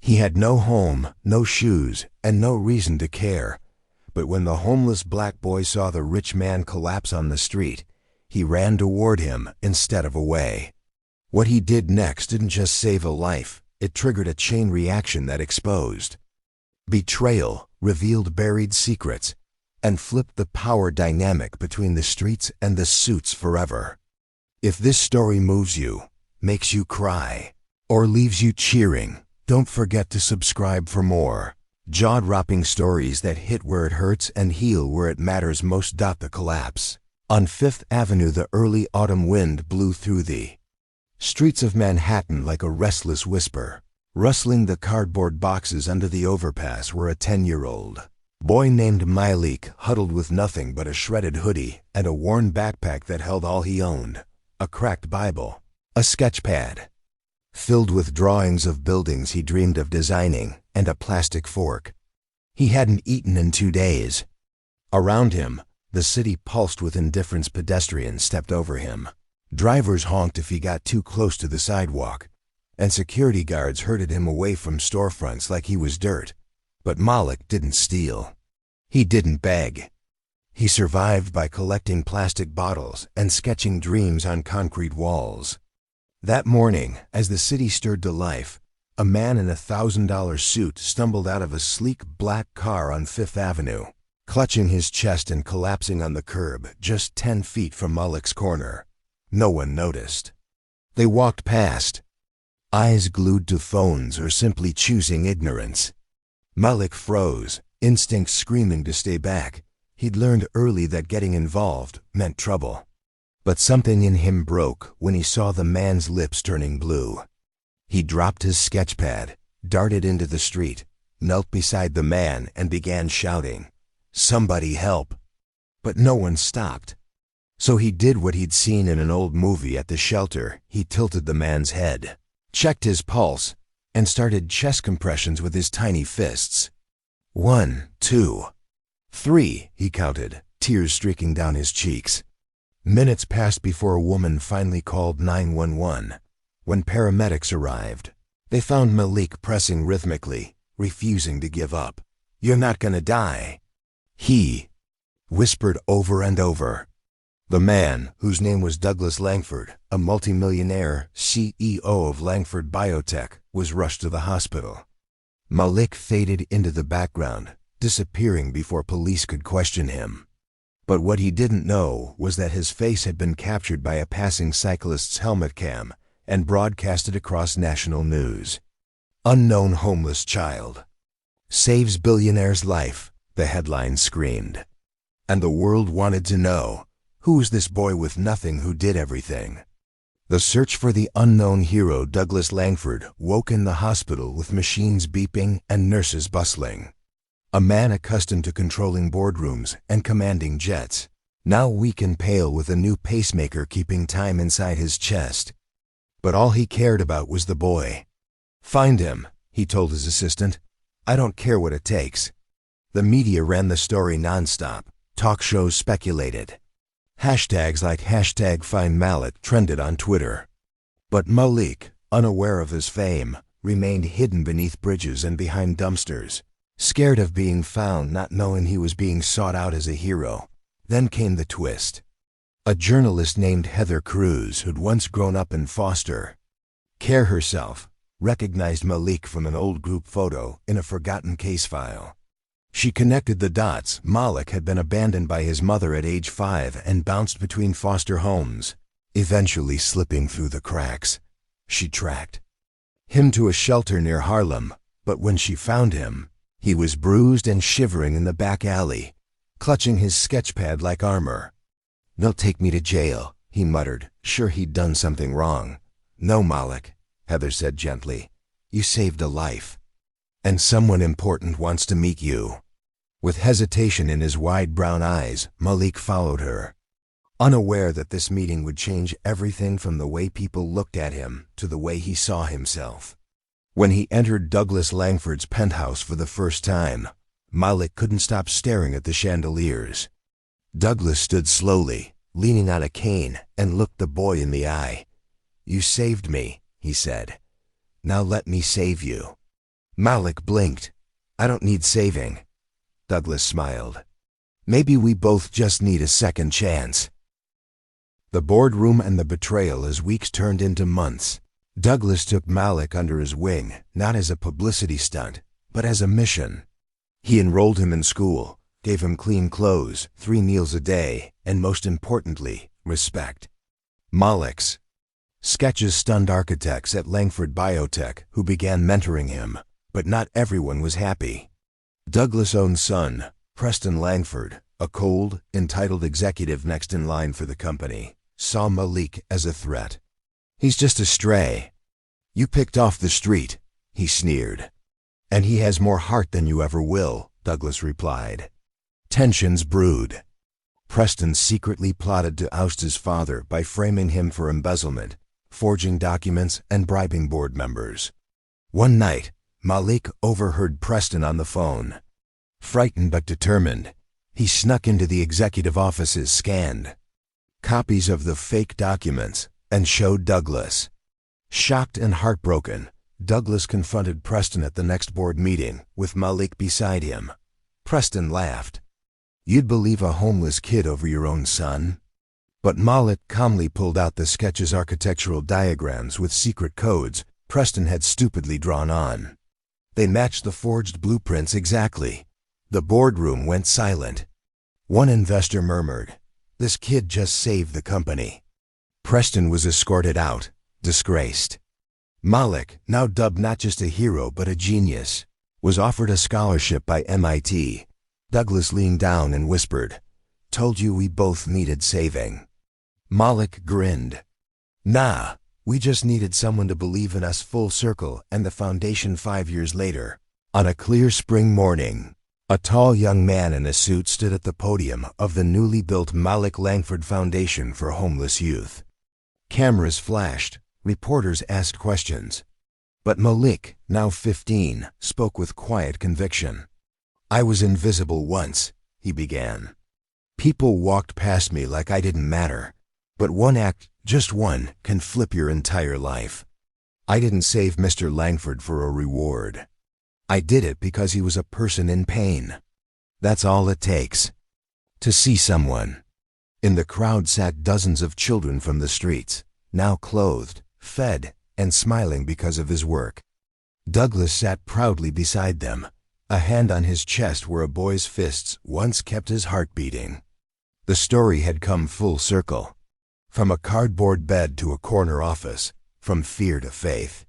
He had no home, no shoes, and no reason to care. But when the homeless black boy saw the rich man collapse on the street, he ran toward him instead of away. What he did next didn't just save a life, it triggered a chain reaction that exposed betrayal, revealed buried secrets, and flipped the power dynamic between the streets and the suits forever. If this story moves you, makes you cry, or leaves you cheering, don't forget to subscribe for more jaw-dropping stories that hit where it hurts and heal where it matters most. The collapse. On Fifth Avenue, the early autumn wind blew through the streets of Manhattan like a restless whisper. Rustling the cardboard boxes under the overpass were a 10-year-old boy named Malik, huddled with nothing but a shredded hoodie and a worn backpack that held all he owned, a cracked Bible, a sketchpad filled with drawings of buildings he dreamed of designing, and a plastic fork. He hadn't eaten in 2 days. Around him, the city pulsed with indifference. Pedestrians stepped over him. Drivers honked if he got too close to the sidewalk, and security guards herded him away from storefronts like he was dirt. But Malik didn't steal. He didn't beg. He survived by collecting plastic bottles and sketching dreams on concrete walls. That morning, as the city stirred to life, a man in a $1,000 suit stumbled out of a sleek black car on Fifth Avenue, clutching his chest and collapsing on the curb just 10 feet from Malik's corner. No one noticed. They walked past, eyes glued to phones or simply choosing ignorance. Malik froze, instincts screaming to stay back. He'd learned early that getting involved meant trouble. But something in him broke when he saw the man's lips turning blue. He dropped his sketchpad, darted into the street, knelt beside the man and began shouting, "Somebody help!" But no one stopped. So he did what he'd seen in an old movie at the shelter. He tilted the man's head, checked his pulse, and started chest compressions with his tiny fists. 1, 2, 3, he counted, tears streaking down his cheeks. Minutes passed before a woman finally called 911. When paramedics arrived, they found Malik pressing rhythmically, refusing to give up. "You're not gonna die," he whispered over and over. The man, whose name was Douglas Langford, a multimillionaire CEO of Langford Biotech, was rushed to the hospital. Malik faded into the background, disappearing before police could question him. But what he didn't know was that his face had been captured by a passing cyclist's helmet cam and broadcasted across national news. "Unknown homeless child saves billionaire's life," the headline screamed. And the world wanted to know, who was this boy with nothing who did everything? The search for the unknown hero Douglas Langford woke in the hospital with machines beeping and nurses bustling. A man accustomed to controlling boardrooms and commanding jets, now weak and pale with a new pacemaker keeping time inside his chest. But all he cared about was the boy. "Find him," he told his assistant. "I don't care what it takes." The media ran the story nonstop. Talk shows speculated. Hashtags like #FindMalik trended on Twitter. But Malik, unaware of his fame, remained hidden beneath bridges and behind dumpsters, scared of being found, not knowing he was being sought out as a hero. Then came the twist. A journalist named Heather Cruz, who'd once grown up in foster care herself, recognized Malik from an old group photo in a forgotten case file. She connected the dots. Malik had been abandoned by his mother at age 5 and bounced between foster homes, eventually slipping through the cracks. She tracked him to a shelter near Harlem, but when she found him, he was bruised and shivering in the back alley, clutching his sketchpad like armor. "They'll take me to jail," he muttered, sure he'd done something wrong. "No, Malik," Heather said gently. "You saved a life. And someone important wants to meet you." With hesitation in his wide brown eyes, Malik followed her, unaware that this meeting would change everything from the way people looked at him to the way he saw himself. When he entered Douglas Langford's penthouse for the first time, Malik couldn't stop staring at the chandeliers. Douglas stood slowly, leaning on a cane, and looked the boy in the eye. "You saved me," he said. "Now let me save you." Malik blinked. I don't need saving. Douglas smiled. Maybe we both just need a second chance. The boardroom and the betrayal as weeks turned into months. Douglas took Malik under his wing, not as a publicity stunt, but as a mission. He enrolled him in school, gave him clean clothes, 3 meals a day, and most importantly, respect. Malik's sketches stunned architects at Langford Biotech who began mentoring him, but not everyone was happy. Douglas' own son, Preston Langford, a cold, entitled executive next in line for the company, saw Malik as a threat. He's just a stray. You picked off the street, he sneered. And he has more heart than you ever will, Douglas replied. Tensions brewed. Preston secretly plotted to oust his father by framing him for embezzlement, forging documents, and bribing board members. One night, Malik overheard Preston on the phone. Frightened but determined, he snuck into the executive offices, scanned copies of the fake documents, and showed Douglas. Shocked and heartbroken, Douglas confronted Preston at the next board meeting, with Malik beside him. Preston laughed. You'd believe a homeless kid over your own son? But Malik calmly pulled out the sketch's architectural diagrams with secret codes Preston had stupidly drawn on. They matched the forged blueprints exactly. The boardroom went silent. One investor murmured, "This kid just saved the company." Preston was escorted out, disgraced. Malik, now dubbed not just a hero but a genius, was offered a scholarship by MIT. Douglas leaned down and whispered, "Told you we both needed saving." Malik grinned. "Nah, we just needed someone to believe in us." Full circle, and the foundation 5 years later. On a clear spring morning, a tall young man in a suit stood at the podium of the newly built Malik Langford Foundation for Homeless Youth. Cameras flashed, reporters asked questions. But Malik, now 15, spoke with quiet conviction. "I was invisible once," he began. "People walked past me like I didn't matter. But one act, just one, can flip your entire life. I didn't save Mr. Langford for a reward. I did it because he was a person in pain. That's all it takes. To see someone." In the crowd sat dozens of children from the streets, now clothed, fed, and smiling because of his work. Douglas sat proudly beside them, a hand on his chest where a boy's fists once kept his heart beating. The story had come full circle. From a cardboard bed to a corner office, from fear to faith,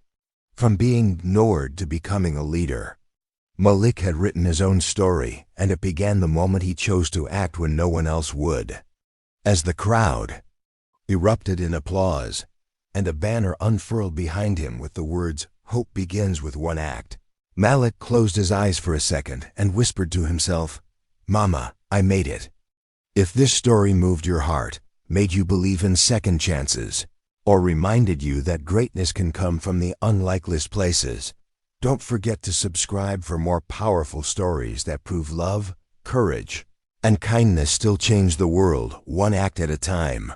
from being ignored to becoming a leader. Malik had written his own story, and it began the moment he chose to act when no one else would. As the crowd erupted in applause, and a banner unfurled behind him with the words, "Hope begins with one act," Malik closed his eyes for a second and whispered to himself, "Mama, I made it." If this story moved your heart, made you believe in second chances, or reminded you that greatness can come from the unlikeliest places, don't forget to subscribe for more powerful stories that prove love, courage, and kindness still change the world one act at a time.